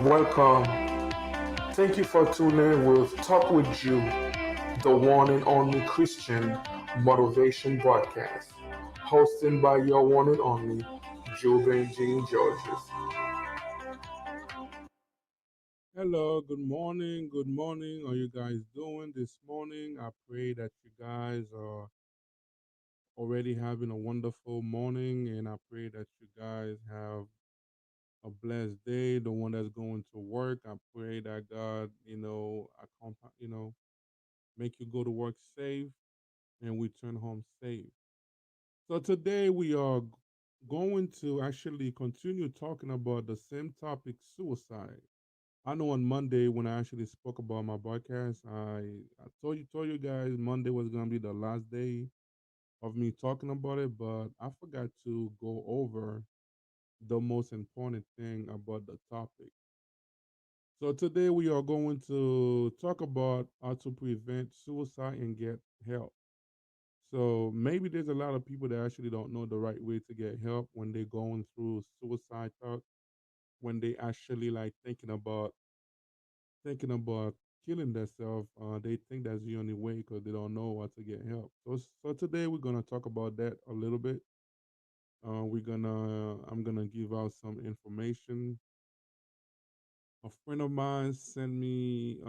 Welcome. Thank you for tuning with Talk with You, the one and only Christian motivation broadcast, hosted by your one and only Joe Jean Georges. Hello, good morning. Good morning. How you guys doing this morning? I pray that you guys are already having a wonderful morning, and I pray that you guys have a blessed day. The one that's going to work, I pray that God, make you go to work safe and return home safe. So today we are going to actually continue talking about the same topic, suicide. I know on Monday when I actually spoke about my podcast, I told you guys Monday was gonna be the last day of me talking about it, but I forgot to go over the most important thing about the topic. So today we are going to talk about how to prevent suicide and get help. So maybe there's a lot of people that actually don't know the right way to get help when they're going through suicide thought, when they actually like thinking about killing themselves, they think that's the only way because they don't know how to get help. So today we're gonna talk about that a little bit. I'm gonna give out some information. A friend of mine sent me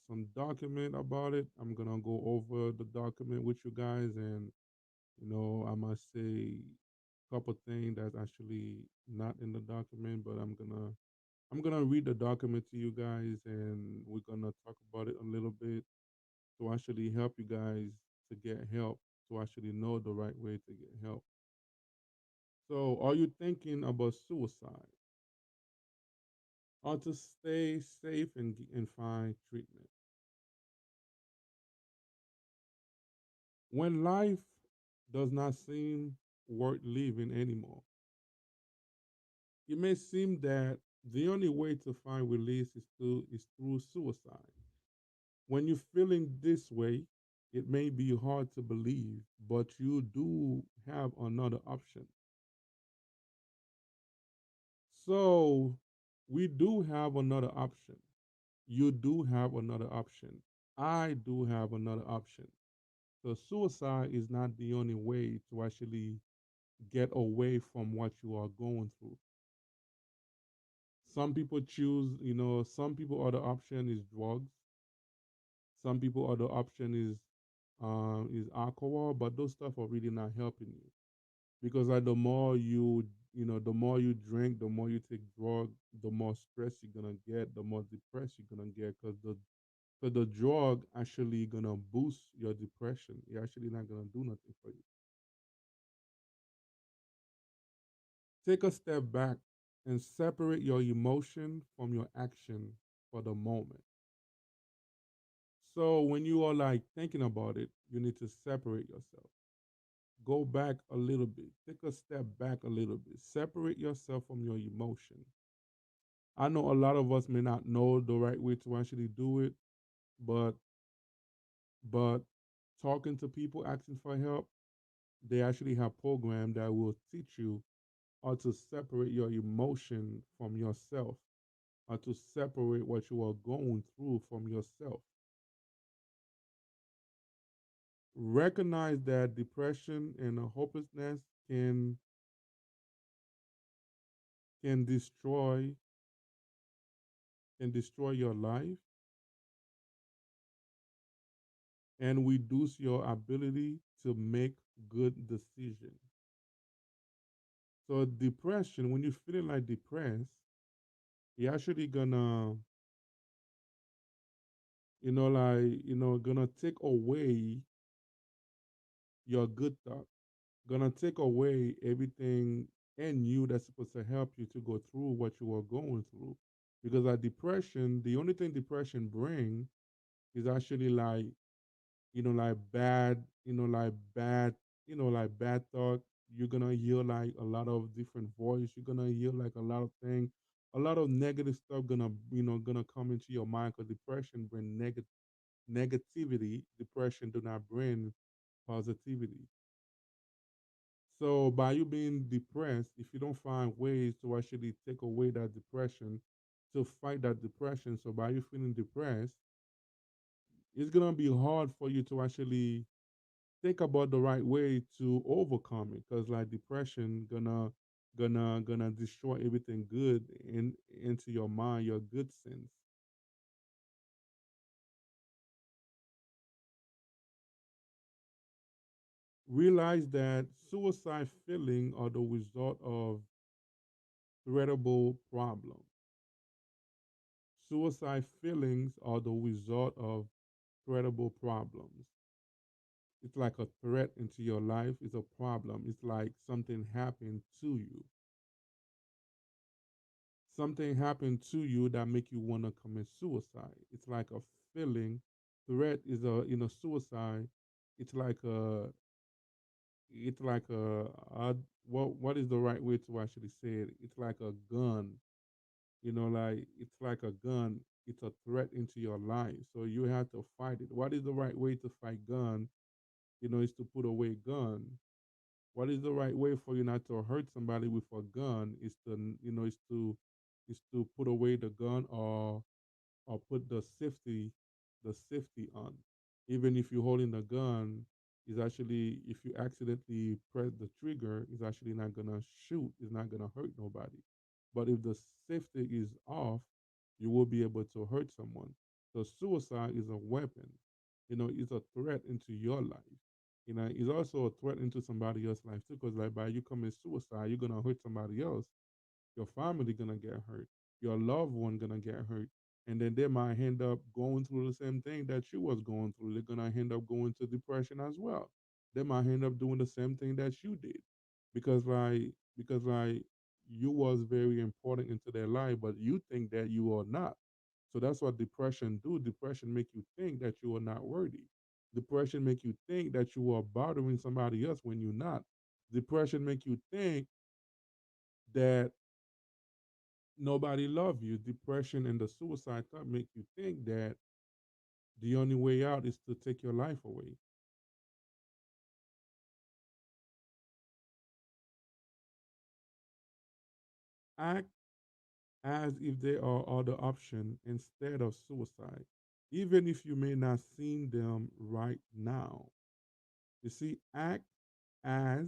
some document about it. I'm gonna go over the document with you guys, and I must say a couple things that's actually not in the document, but I'm gonna read the document to you guys, and we're gonna talk about it a little bit to actually help you guys to get help, to actually know the right way to get help. So, are you thinking about suicide? Or to stay safe and find treatment? When life does not seem worth living anymore, it may seem that the only way to find release is through suicide. When you're feeling this way, it may be hard to believe, but you do have another option. So we do have another option. You do have another option. I do have another option. So suicide is not the only way to actually get away from what you are going through. Some people choose, some people other option is drugs. Some people other option is alcohol, but those stuff are really not helping you because like the more you drink, the more you take drug, the more stress you're gonna get, the more depressed you're gonna get because the drug actually gonna boost your depression. You're actually not gonna do nothing for you. Take a step back and separate your emotion from your action for the moment. So when you are like thinking about it, you need to separate yourself. Go back a little bit. Take a step back a little bit. Separate yourself from your emotion. I know a lot of us may not know the right way to actually do it, but but talking to people asking for help, they actually have programs that will teach you how to separate your emotion from yourself, how to separate what you are going through from yourself. Recognize that depression and hopelessness can destroy your life and reduce your ability to make good decisions. So depression, when you're feeling like depressed, you're actually gonna, gonna take away your good thought, gonna take away everything in you that's supposed to help you to go through what you are going through. Because like depression, the only thing depression bring is actually like, like bad, like bad thought. You're gonna hear like a lot of different voice. You're gonna hear like a lot of things, a lot of negative stuff gonna come into your mind because depression bring negativity. Depression do not bring positivity. So by you being depressed, if you don't find ways to actually take away that depression, to fight that depression. So by you feeling depressed, it's gonna be hard for you to actually think about the right way to overcome it, because like depression gonna destroy everything good into your mind, your good sense. Realize that suicide feelings are the result of threatable problems. Suicide feelings are the result of threatable problems. It's like a threat into your life. It's a problem. It's like something happened to you. Something happened to you that make you want to commit suicide. It's like a feeling. Threat is suicide. It's like a it's like what is the right way to actually say it? It's like a gun. Like it's like a gun. It's a threat into your life. So you have to fight it. What is the right way to fight gun? Is to put away gun. What is the right way for you not to hurt somebody with a gun? Is to put away the gun, or put the safety on. Even if you're holding the gun, is actually, if you accidentally press the trigger, it's actually not gonna shoot. It's not gonna hurt nobody. But if the safety is off, you will be able to hurt someone. So suicide is a weapon. It's a threat into your life. It's also a threat into somebody else's life too. Because like by you committing suicide, you're gonna hurt somebody else. Your family gonna get hurt. Your loved one gonna get hurt. And then they might end up going through the same thing that you was going through. They're gonna end up going to depression as well. They might end up doing the same thing that you did. Because like you was very important into their life, but you think that you are not. So that's what depression do. Depression make you think that you are not worthy. Depression make you think that you are bothering somebody else when you're not. Depression make you think that nobody love you. Depression and the suicide thought make you think that the only way out is to take your life away. Act as if there are other options instead of suicide, even if you may not see them right now. You see, act as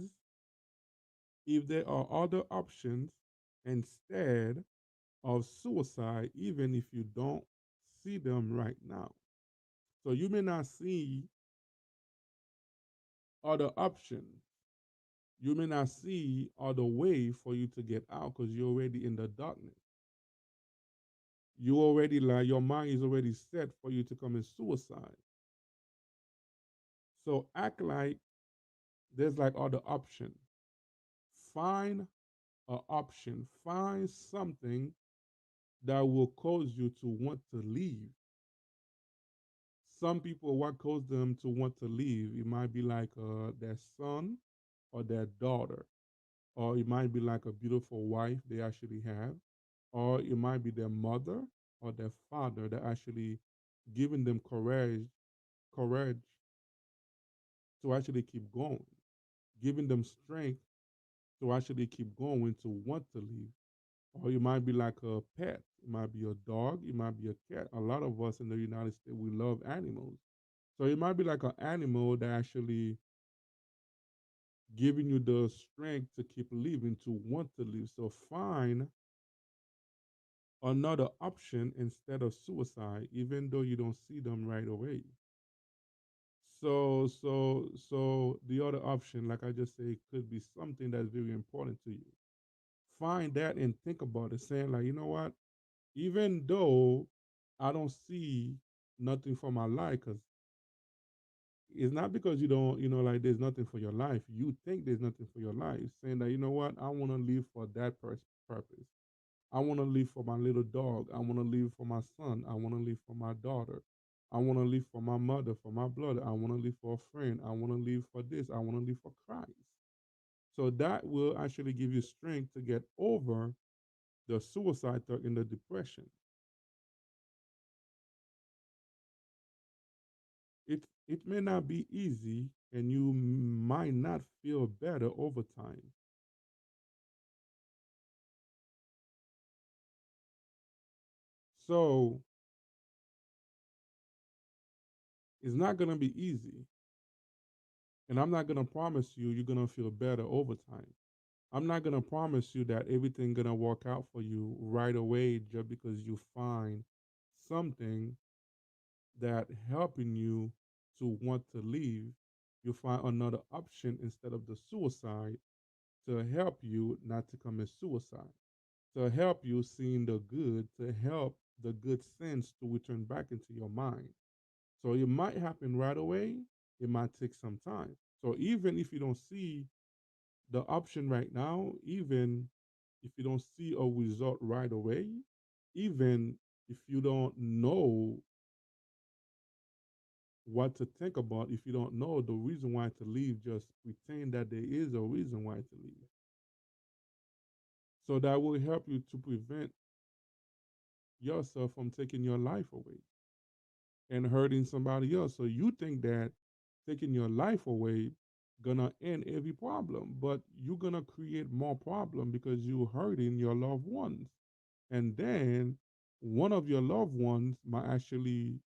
if there are other options instead of suicide, even if you don't see them right now. So you may not see other options. You may not see other way for you to get out because you're already in the darkness. You already, like, your mind is already set for you to commit suicide. So act like there's like other option. Find an option. Find something that will cause you to want to leave. Some people, what causes them to want to leave, it might be like their son or their daughter, or it might be like a beautiful wife they actually have, or it might be their mother or their father that actually giving them courage to actually keep going, giving them strength to actually keep going, to want to leave. Or it might be like a pet, it might be a dog, it might be a cat. A lot of us in the United States, we love animals. So it might be like an animal that actually giving you the strength to keep living, to want to live. So find another option instead of suicide, even though you don't see them right away. So the other option, like I just say, could be something that's very important to you. Find that and think about it, saying like, you know what? Even though I don't see nothing for my life, because it's not because you don't, like there's nothing for your life. You think there's nothing for your life, saying that, you know what? I want to live for that purpose. I want to live for my little dog. I want to live for my son. I want to live for my daughter. I want to live for my mother, for my brother. I want to live for a friend. I want to live for this. I want to live for Christ. So that will actually give you strength to get over the suicide thought and the depression. It may not be easy, and you might not feel better over time. So it's not gonna be easy. And I'm not gonna promise you you're gonna feel better over time. I'm not gonna promise you that everything gonna work out for you right away just because you find something that helping you to want to leave. You find another option instead of the suicide to help you not to commit suicide, to help you seeing the good, to help the good sense to return back into your mind. So it might happen right away. It might take some time. So even if you don't see the option right now, even if you don't see a result right away, even if you don't know what to think about, if you don't know the reason why to leave, just pretend that there is a reason why to leave. So that will help you to prevent yourself from taking your life away and hurting somebody else. So you think that taking your life away gonna end every problem, but you're gonna create more problem because you're hurting your loved ones. And then one of your loved ones might actually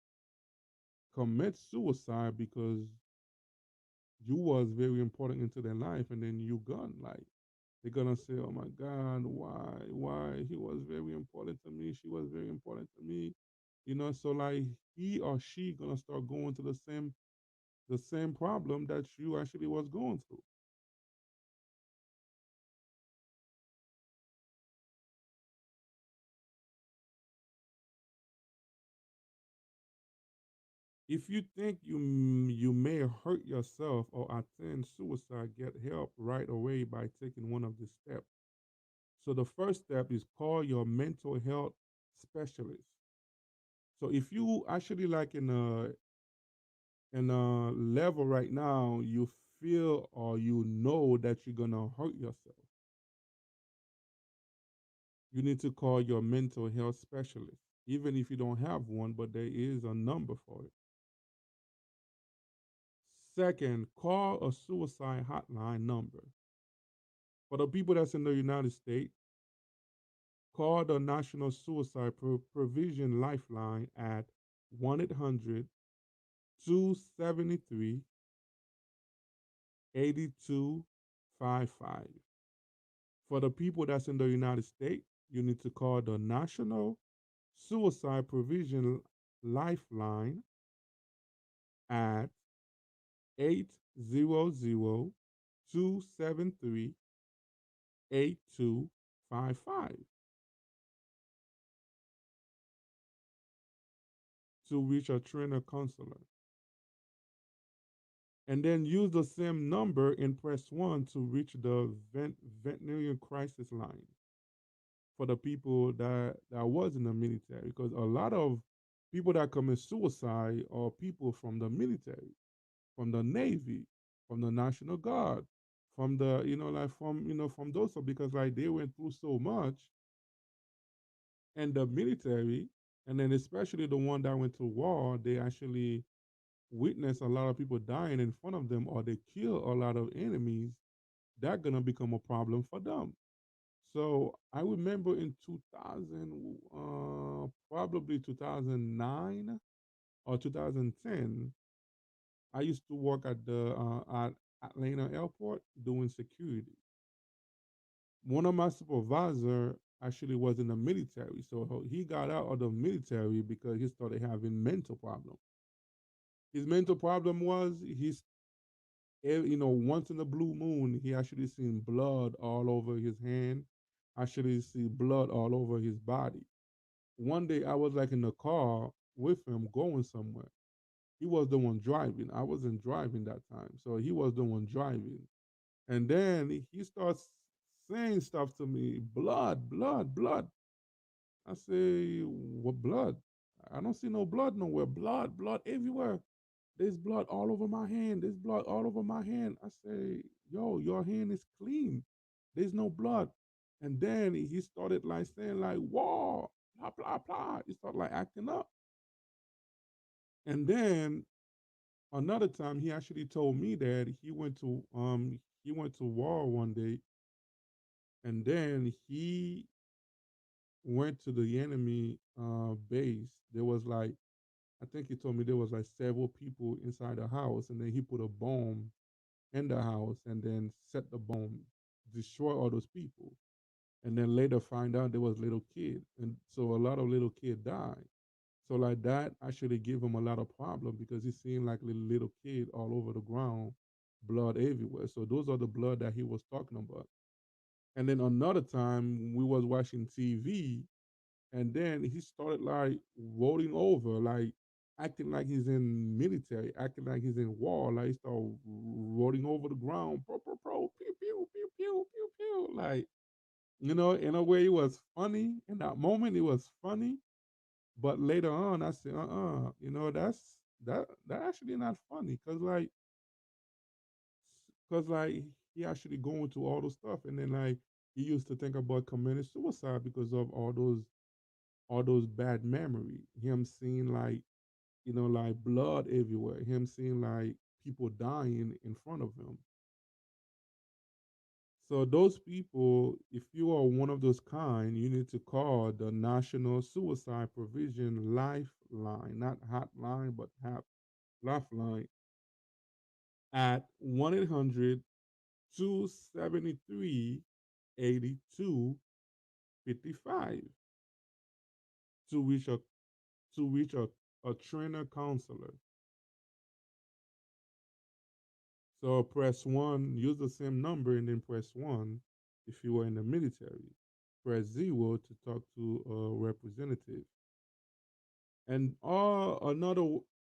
commit suicide because you was very important into their life and then you gone. Like they're gonna say, oh my God, why he was very important to me, she was very important to me. So like he or she gonna start going to the same problem that you actually was going through. If you think you may hurt yourself or attempt suicide, get help right away by taking one of these steps. So the first step is call your mental health specialist. So if you actually like in a level right now, you feel or you know that you're gonna hurt yourself, you need to call your mental health specialist. Even if you don't have one, but there is a number for it. Second, call a suicide hotline number. For the people that's in the United States, call the National Suicide Provision Lifeline at 1 800 273 8255. For the people that's in the United States, you need to call the National Suicide Provision Lifeline at 800 273 8255 to reach a trainer counselor. And then use the same number and press 1 to reach the veterinary crisis line for the people that was in the military. Because a lot of people that commit suicide are people from the military, from the Navy, from the National Guard, from the, like from those, because like they went through so much and the military, and then especially the one that went to war, they actually witness a lot of people dying in front of them or they kill a lot of enemies. That's gonna become a problem for them. So I remember in 2000, probably 2009 or 2010, I used to work at the at Atlanta airport doing security. One of my supervisor actually was in the military, so he got out of the military because he started having mental problems. His mental problem was once in a blue moon, he actually seen blood all over his hand, actually see blood all over his body. One day I was like in the car with him going somewhere. He was the one driving. I wasn't driving that time. So he was the one driving. And then he starts saying stuff to me, blood, blood, blood. I say, what blood? I don't see no blood nowhere. Blood, blood everywhere. There's blood all over my hand. There's blood all over my hand. I say, yo, your hand is clean. There's no blood. And then he started like saying like, whoa, blah, blah, blah. He started like acting up. And then another time he actually told me that he went to war one day and then he went to the enemy base, there was like, I think he told me there was like several people inside the house, and then he put a bomb in the house and then set the bomb, destroy all those people, and then later find out there was little kid, and so a lot of little kid died. So like that actually gave him a lot of problem because he seen like little kid all over the ground, blood everywhere. So those are the blood that he was talking about. And then another time we was watching TV, and then he started like rolling over, like acting like he's in military, acting like he's in war. Like he started rolling over the ground, pew pew pew pew pew pew. Like, in a way, it was funny. In that moment, it was funny. But later on, I said, that actually not funny, cause like he actually going through all those stuff, and then like he used to think about committing suicide because of all those bad memory. Him seeing like like blood everywhere. Him seeing like people dying in front of him. So those people, if you are one of those kind, you need to call the National Suicide Provision Lifeline, not hotline, but lifeline at 1-800-273-8255 to reach a trainer counselor. So press one, use the same number and then press one if you were in the military. Press zero to talk to a representative. And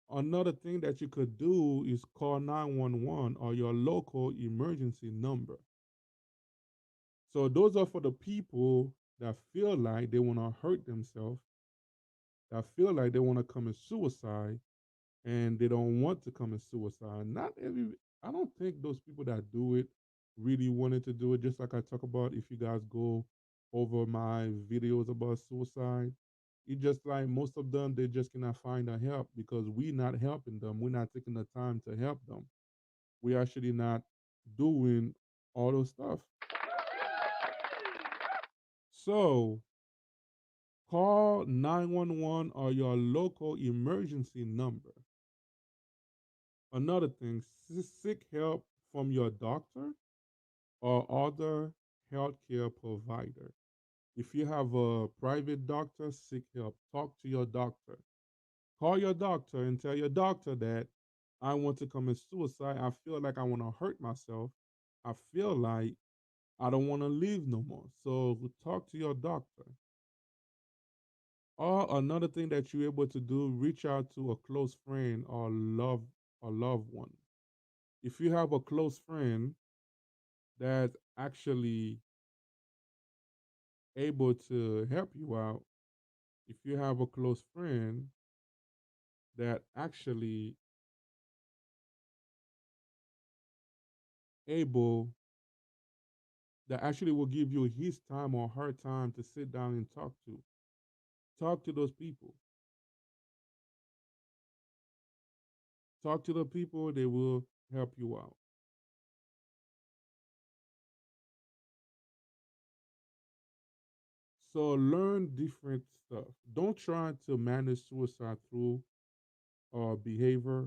another thing that you could do is call 911 or your local emergency number. So those are for the people that feel like they want to hurt themselves, that feel like they want to commit suicide, and they don't want to commit suicide. Not every, I don't think those people that do it really wanted to do it. Just like I talk about, if you guys go over my videos about suicide, it just like most of them, they just cannot find the help because we not helping them. We're not taking the time to help them. We actually not doing all those stuff. So call 911 or your local emergency number. Another thing, seek help from your doctor or other healthcare provider. If you have a private doctor, seek help. Talk to your doctor. Call your doctor and tell your doctor that I want to commit suicide. I feel like I want to hurt myself. I feel like I don't want to live no more. So talk to your doctor. Or another thing that you're able to do, reach out to a close friend or loved one. If you have a close friend that's actually able to help you out, if you have a close friend that actually able that actually will give you his time or her time to sit down and talk to those people. Talk to the people, they will help you out. So learn different stuff. Don't try to manage suicide through behavior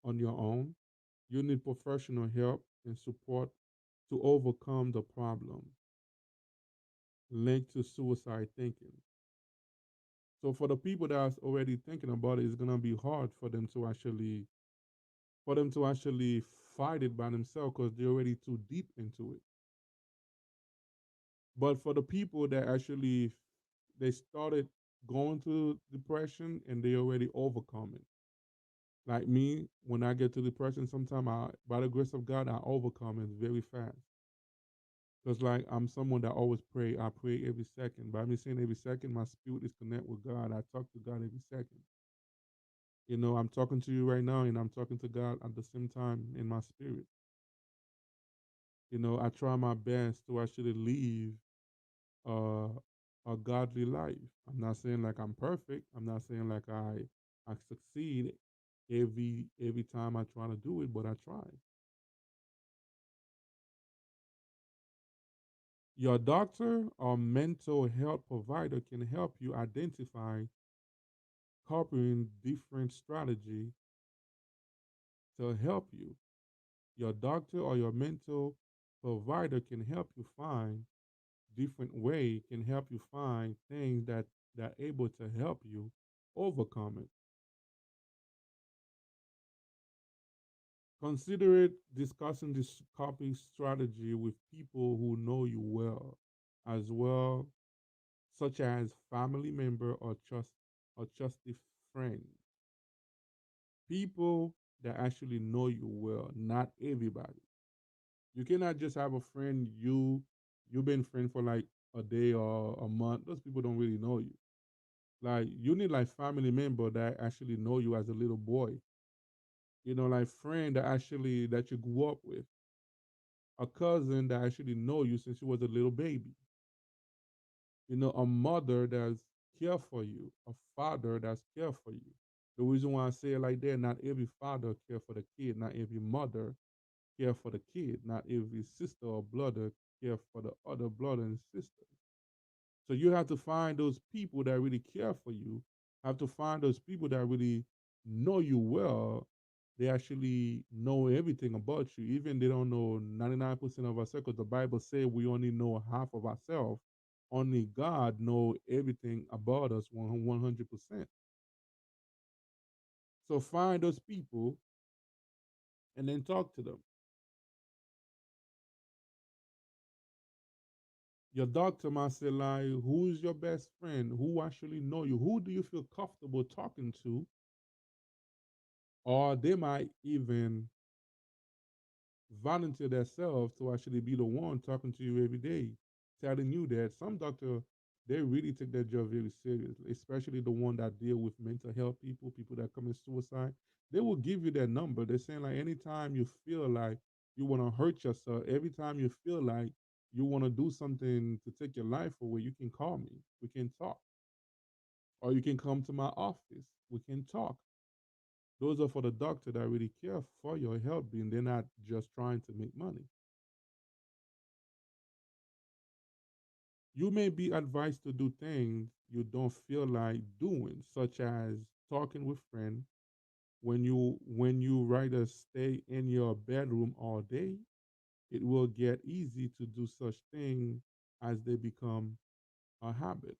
on your own. You need professional help and support to overcome the problem linked to suicide thinking. So for the people that's already thinking about it, it's gonna be hard for them to actually fight it by themselves because they're already too deep into it. But for the people that actually they started going through depression and they already overcome it. Like me, when I get to depression, sometimes by the grace of God, I overcome it very fast. Because like I'm someone that always pray. I pray every second. By me saying every second, my spirit is connect with God. I talk to God every second. I'm talking to you right now, and I'm talking to God at the same time in my spirit. I try my best to actually live uh, a godly life. I'm not saying like I'm perfect. I'm not saying like I succeed every time I try to do it, but I try. Your doctor or mental health provider can help you identify coping different strategy to help you. Your doctor or your mental provider can help you find different way, can help you find things that are able to help you overcome it. Consider it discussing this coping strategy with people who know you well as well, such as family member or trusted friend. People that actually know you well, not everybody. You cannot just have a friend you've been friend for like a day or a month. Those people don't really know you. Like you need like family member that actually know you as a little boy. Like friend that you grew up with, a cousin that actually know you since you was a little baby. A mother that's care for you, a father that's care for you. The reason why I say it like that, not every father care for the kid, not every mother care for the kid, not every sister or brother care for the other brother and sister. So you have to find those people that really care for you. Have to find those people that really know you well. They actually know everything about you, even they don't know 99% of ourselves. Because the Bible says we only know half of ourselves. Only God know everything about us 100%. So find those people and then talk to them. Your doctor might say like, who's your best friend? Who actually know you? Who do you feel comfortable talking to? Or they might even volunteer themselves to actually be the one talking to you every day, telling you that some doctor they really take their job very seriously, especially the one that deal with mental health people, people that commit suicide. They will give you that number. They're saying like anytime you feel like you want to hurt yourself, every time you feel like you want to do something to take your life away, you can call me. We can talk. Or you can come to my office. We can talk. Those are for the doctor that really care for your health being. They're not just trying to make money. You may be advised to do things you don't feel like doing, such as talking with friends. When you rather stay in your bedroom all day, it will get easy to do such things as they become a habit.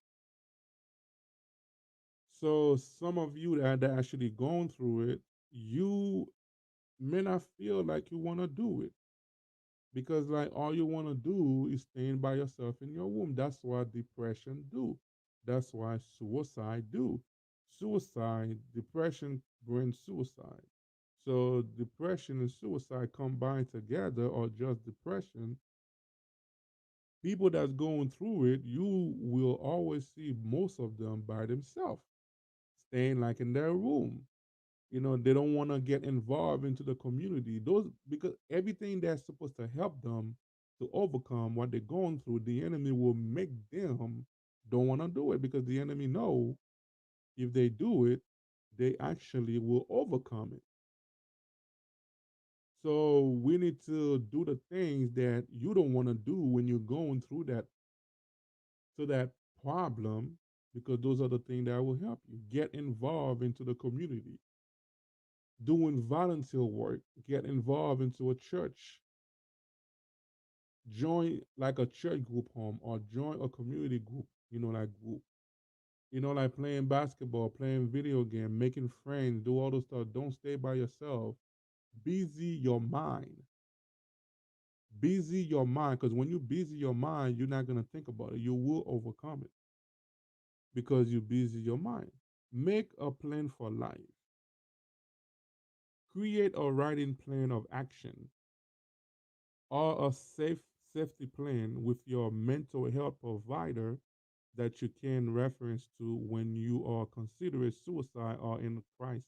So some of you that actually going through it, you may not feel like you want to do it because like all you want to do is staying by yourself in your room. That's what depression do. That's why suicide do. Suicide, depression brings suicide. So depression and suicide combine together, or just depression. People that's going through it, you will always see most of them by themselves, staying like in their room. They don't want to get involved into the community. Those because everything that's supposed to help them to overcome what they're going through, the enemy will make them don't want to do it because the enemy know if they do it, they actually will overcome it. So we need to do the things that you don't want to do when you're going through that problem, because those are the things that will help you get involved into the community, doing volunteer work, get involved into a church, join like a church group home, or join a community group, like group, like playing basketball, playing video game, making friends, do all those stuff. Don't stay by yourself. Busy your mind. Busy your mind, because when you busy your mind, you're not going to think about it. You will overcome it because you busy your mind. Make a plan for life. Create a writing plan of action or a safety plan with your mental health provider that you can reference to when you are considering suicide or in a crisis.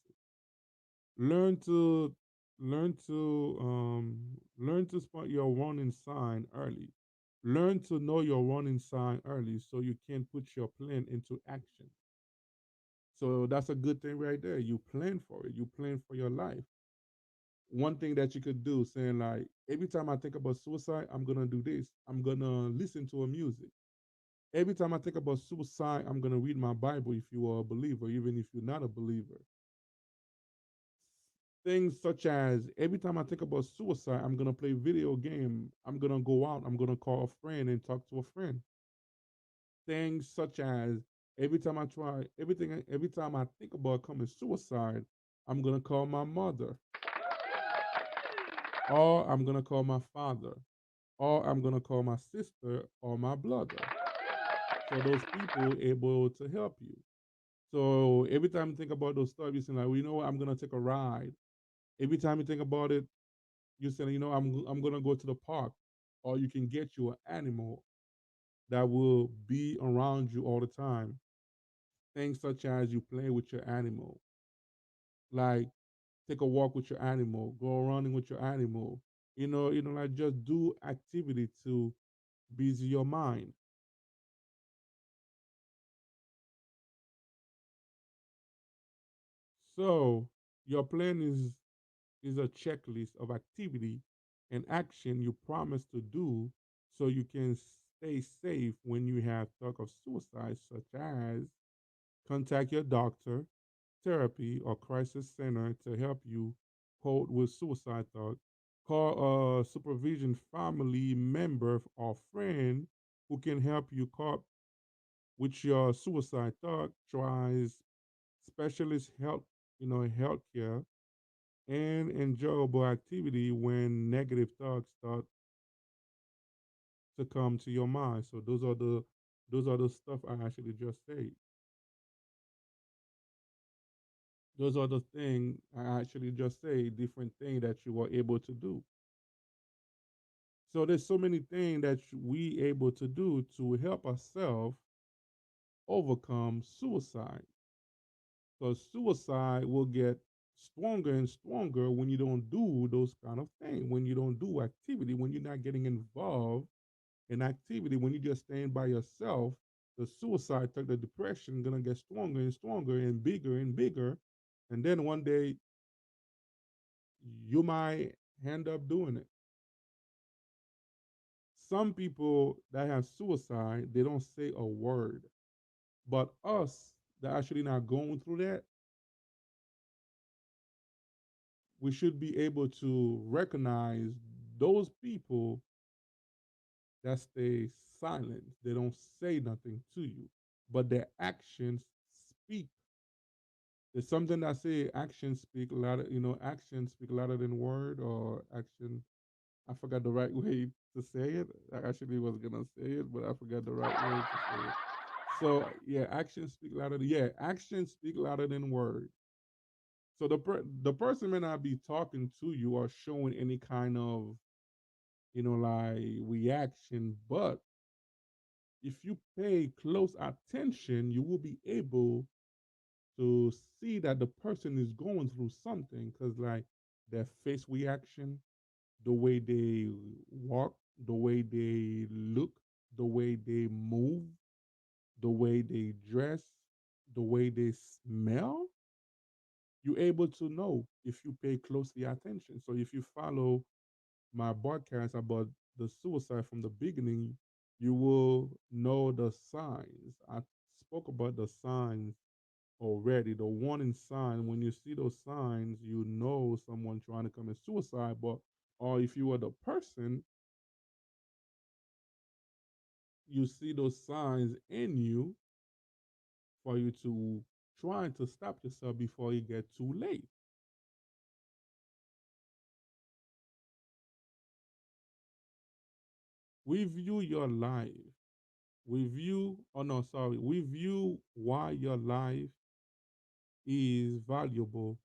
Learn to learn to spot your warning sign early. Learn to know your warning sign early so you can put your plan into action. So that's a good thing right there. You plan for it. You plan for your life. one thing that you could do, saying like, every time I think about suicide, I'm gonna do this. I'm gonna listen to a music. Every time I think about suicide, I'm gonna read my Bible if you are a believer, even if you're not a believer. Things such as every time I think about suicide, I'm gonna play video game. I'm gonna go out. I'm gonna call a friend and talk to a friend. Things such as every time I think about committing suicide, I'm gonna call my mother, or I'm gonna call my father, or I'm gonna call my sister or my brother. So those people able to help you. So every time you think about those stuff, you say like, well, you know what, I'm gonna take a ride. Every time you think about it, you say, you know, I'm gonna go to the park, or you can get you an animal that will be around you all the time. Things such as you play with your animal, like take a walk with your animal, go running with your animal. Like just do activity to busy your mind. So your plan is a checklist of activity and action you promise to do so you can stay safe when you have thought of suicide, such as contact your doctor, therapy, or crisis center to help you cope with suicide thought. Call a supervision family member or friend who can help you cope with your suicide thought. Tries specialist help, healthcare and enjoyable activity when negative thoughts start to come to your mind. So those are the stuff I actually just said. Those are the thing I actually just say, different thing that you were able to do. So there's so many things that we able to do to help ourselves overcome suicide. Because suicide will get stronger and stronger when you don't do those kind of things, when you don't do activity, when you're not getting involved in activity, when you're just staying by yourself. The suicide, the depression, gonna get stronger and stronger and bigger and bigger, and then one day you might end up doing it. Some people that have suicide, they don't say a word. But us that actually not going through that, we should be able to recognize those people that stay silent. They don't say nothing to you, but their actions speak. There's something that say actions speak louder, actions speak louder than word or action. I forgot the right way to say it. I actually was gonna say it, but I forgot the right way to say it. So yeah, actions speak louder. Actions speak louder than words. So the person may not be talking to you or showing any kind of like reaction, but if you pay close attention, you will be able to see that the person is going through something because like their face reaction, the way they walk, the way they look, the way they move, the way they dress, the way they smell, you're able to know if you pay closely attention. So if you follow my podcast about the suicide from the beginning, you will know the signs. I spoke about the signs already. The warning sign, when you see those signs, you know someone trying to commit suicide. But or if you are the person, you see those signs in you for you to try to stop yourself before it get too late. Review your life. Review why your life is valuable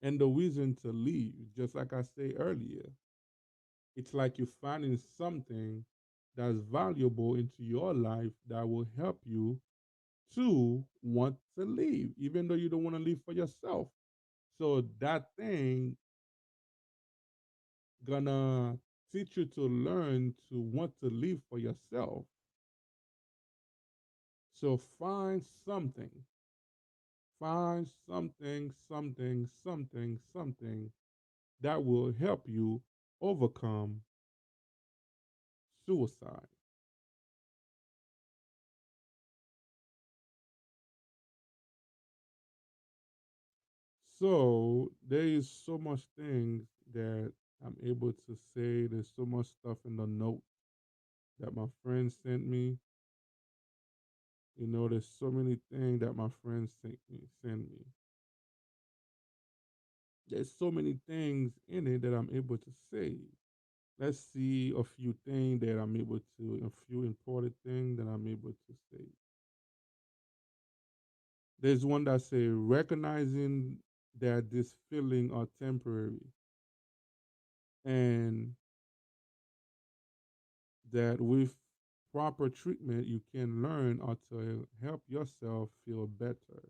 and the reason to live. Just like I said earlier, it's like you're finding something that's valuable into your life that will help you to want to live, even though you don't want to live for yourself. So that thing gonna teach you to learn to want to live for yourself. So find something, something, something, something that will help you overcome suicide. So there is so much things that I'm able to say. There's so much stuff in the note that my friends sent me. There's so many things that my friends send me. There's so many things in it that I'm able to say. Let's see a few things that I'm able to, a few important things that I'm able to say. There's one that say recognizing that this feeling are temporary and that with proper treatment you can learn how to help yourself feel better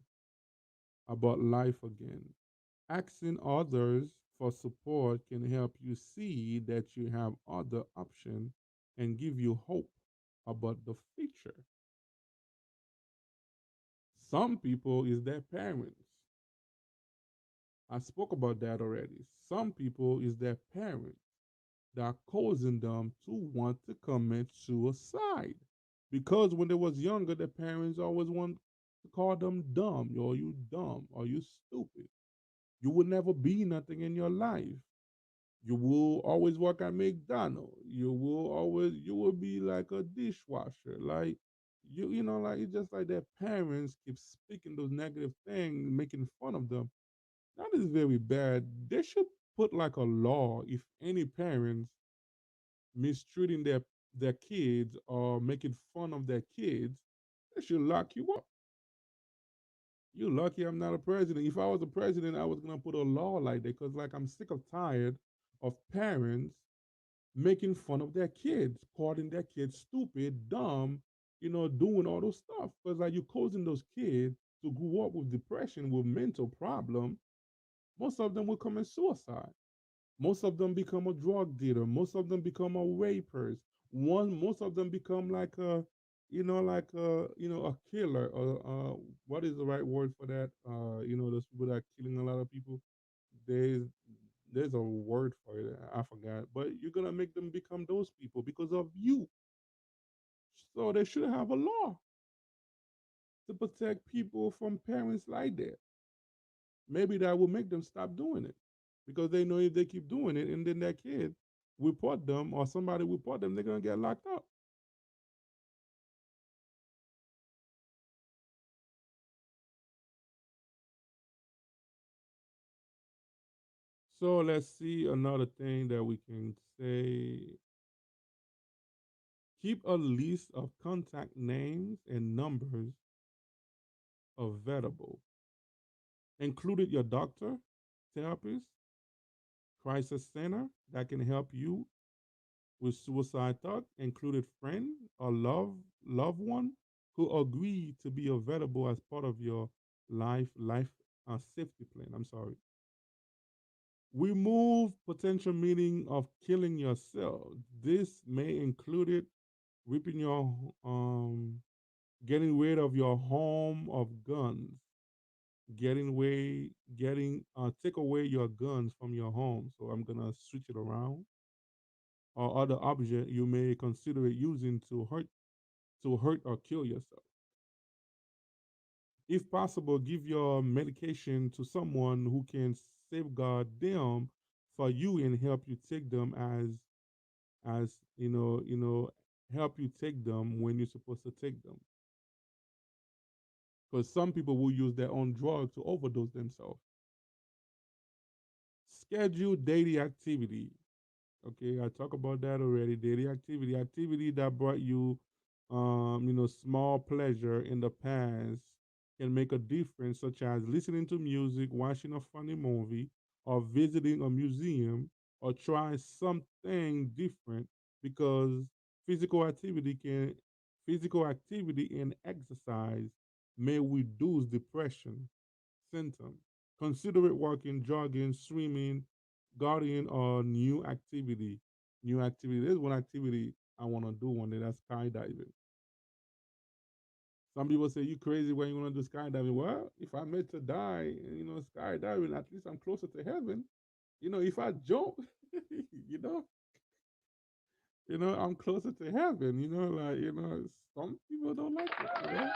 about life again. Asking others for support can help you see that you have other options and give you hope about the future. Some people is their parents. I spoke about that already. Some people is their parents that are causing them to want to commit suicide. Because when they was younger, their parents always want to call them dumb, or you dumb, or you stupid. You will never be nothing in your life. You will always work at McDonald's. You will be like a dishwasher. Like like it's just like their parents keep speaking those negative things, making fun of them. That is very bad. They should put like a law if any parents mistreating their kids or making fun of their kids, they should lock you up. You lucky I'm not a president. If I was a president, I was gonna put a law like that because like I'm sick of tired of parents making fun of their kids, calling their kids stupid, dumb, doing all those stuff. Because like you're causing those kids to grow up with depression, with mental problem. Most of them will commit suicide. Most of them become a drug dealer. Most of them become a rapers. Most of them become like a killer. What is the right word for that? Those people that are killing a lot of people. There's there's a word for it. I forgot. But you're gonna make them become those people because of you. So they should have a law to protect people from parents like that. Maybe that will make them stop doing it because they know if they keep doing it and then their kid report them or somebody report them, they're gonna get locked up. So let's see another thing that we can say. Keep a list of contact names and numbers available, included your doctor, therapist, crisis center that can help you with suicide thought, included friend or loved one who agree to be available as part of your life safety plan. I'm sorry. Remove potential meaning of killing yourself. This may include it ripping your getting rid of your home of guns, getting take away your guns from your home. So I'm gonna switch it around. Or other object you may consider using to hurt or kill yourself. If possible, give your medication to someone who can safeguard them for you and help you take them as help you take them when you're supposed to take them. Because some people will use their own drug to overdose themselves. Schedule daily activity. Okay, I talked about that already. Daily activity that brought you, small pleasure in the past can make a difference, such as listening to music, watching a funny movie, or visiting a museum, or try something different. Because physical activity can, physical activity and exercise may reduce depression symptoms. Consider it walking, jogging, swimming, gardening, or new activity. New activity. There's one activity I want to do one day. That's skydiving. Some people say you crazy when you want to do skydiving. Well, if I'm meant to die, skydiving, at least I'm closer to heaven. If I jump, you know, I'm closer to heaven. Some people don't like it.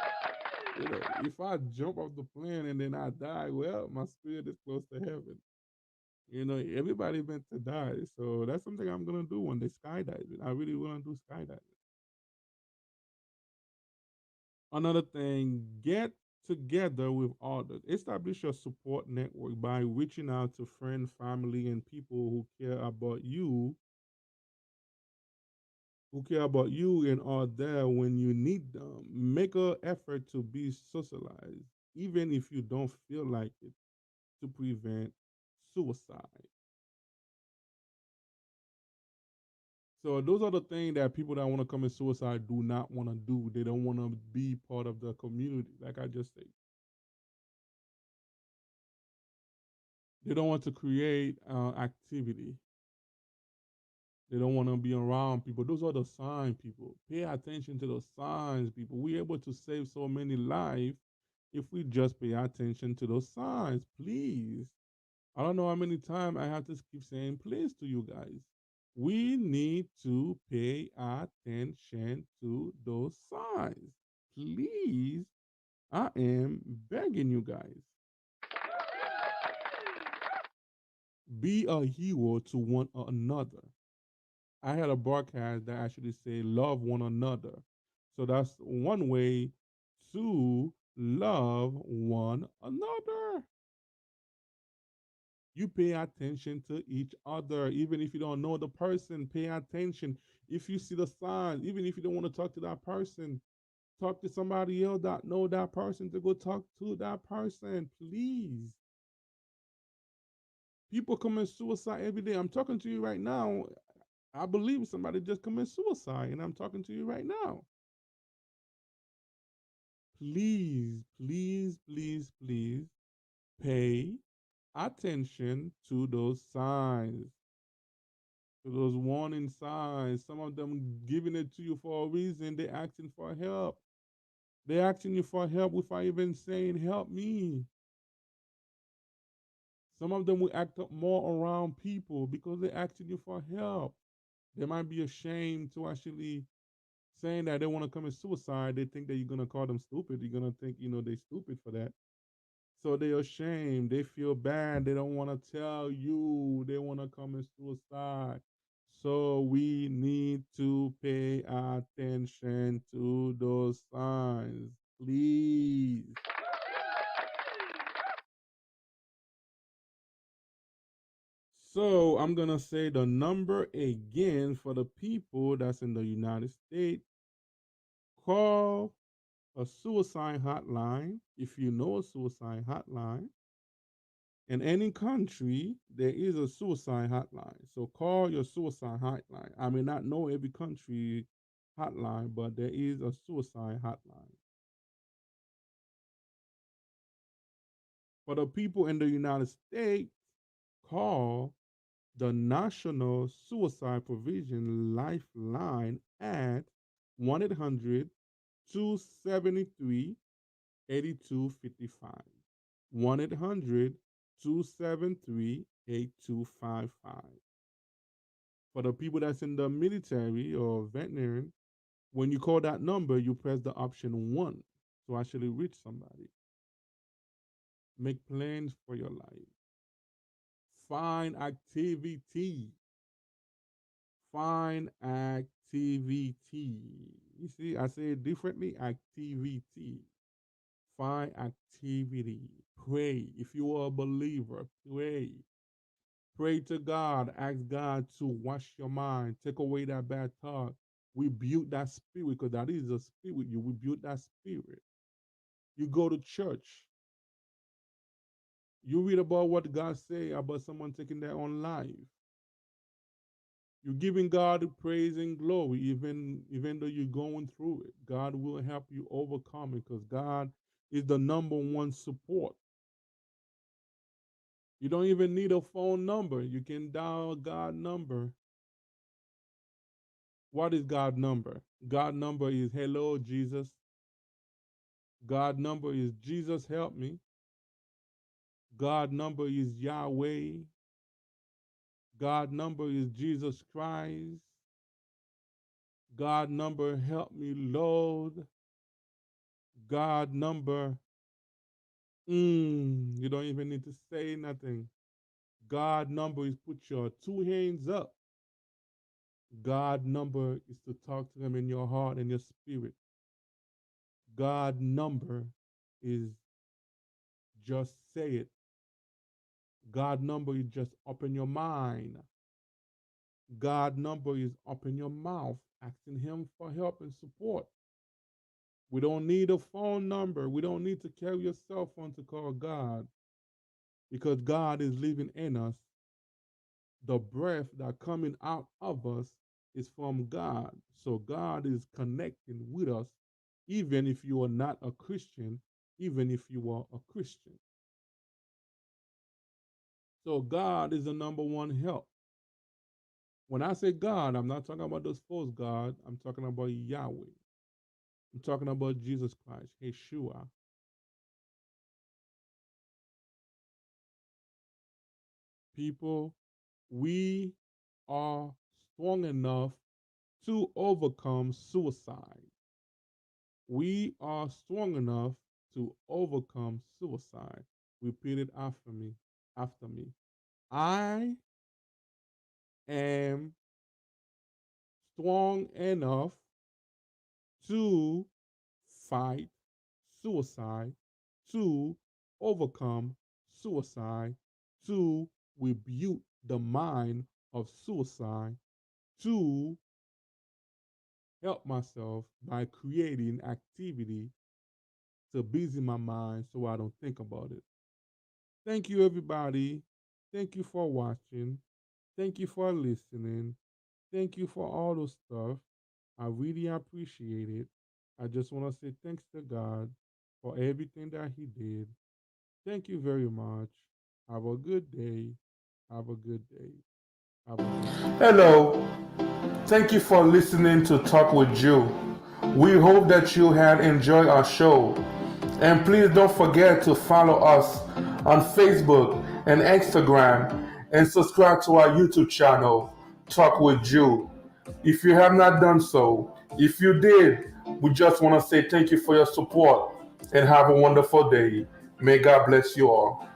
If I jump off the plane and then I die, well, my spirit is close to heaven. Everybody meant to die, so that's something I'm gonna do one day. Skydiving. I really want to do skydiving. Another thing, get together with others. Establish your support network by reaching out to friends, family, and people who care about you and are there when you need them. Make an effort to be socialized, even if you don't feel like it, to prevent suicide. So those are the things that people that want to commit suicide do not want to do. They don't want to be part of the community, like I just said. They don't want to create activity. They don't want to be around people. Those are the signs, people. Pay attention to the signs, people. We're able to save so many lives if we just pay attention to those signs. Please. I don't know how many times I have to keep saying please to you guys. We need to pay attention to those signs. Please. I am begging you guys. Be a hero to one another. I had a broadcast that actually say love one another. So that's one way to love one another. You pay attention to each other, even if you don't know the person. Pay attention. If you see the signs, even if you don't want to talk to that person, talk to somebody else that know that person to go talk to that person, please. People commit suicide every day. I'm talking to you right now. I believe somebody just committed suicide, and I'm talking to you right now. Please, please, please, please pay attention to those signs, to those warning signs. Some of them giving it to you for a reason. They're asking for help. They're asking you for help without even saying, help me. Some of them will act up more around people because they're asking you for help. They might be ashamed to actually saying that they want to commit suicide. They think that you're gonna call them stupid. You're gonna think, they're stupid for that. So they're ashamed. They feel bad. They don't want to tell you they want to commit suicide. So we need to pay attention to those signs. Please. So I'm gonna say the number again for the people that's in the United States. Call a suicide hotline if you know a suicide hotline. In any country, there is a suicide hotline. So call your suicide hotline. I may not know every country hotline, but there is a suicide hotline. For the people in the United States, call the National Suicide Prevention Lifeline at 1 800 273 8255. 1 800 273 8255. For the people that's in the military or veteran, when you call that number, you press the option 1 to actually reach somebody. Make plans for your life. Find activity. Find activity. You see, I say it differently activity. Find activity. Pray. If you are a believer, pray. Pray to God. Ask God to wash your mind. Take away that bad thought. Rebuke that spirit because that is a spirit. You rebuke that spirit. You go to church. You read about what God say about someone taking their own life. You're giving God praise and glory, even though you're going through it. God will help you overcome it because God is the number one support. You don't even need a phone number. You can dial God number. What is God number? God number is hello Jesus. God number is Jesus help me. God number is Yahweh. God number is Jesus Christ. God number help me Lord. God number, you don't even need to say nothing. God number is put your two hands up. God number is to talk to him in your heart and your spirit. God number is just say it. God number is just open your mind. God number is open your mouth, asking him for help and support. We don't need a phone number. We don't need to carry your cell phone to call God because God is living in us. The breath that coming out of us is from God. So God is connecting with us, even if you are not a Christian, even if you are a Christian. So God is the number one help. When I say God, I'm not talking about those false God. I'm talking about Yahweh. I'm talking about Jesus Christ, Yeshua. People, we are strong enough to overcome suicide. We are strong enough to overcome suicide. Repeat it after me. After me. I am strong enough to fight suicide, to overcome suicide, to rebuke the mind of suicide, to help myself by creating activity to busy my mind so I don't think about it. Thank you, everybody. Thank you for watching. Thank you for listening. Thank you for all those stuff. I really appreciate it. I just want to say thanks to God for everything that He did. Thank you very much. Have a good day. Have a good day. Have a good day. Hello, thank you for listening to Talk with Jew. We hope that you had enjoyed our show. And please don't forget to follow us on Facebook and Instagram and subscribe to our YouTube channel, Talk with Jew. If you have not done so, if you did, we just want to say thank you for your support and have a wonderful day. May God bless you all.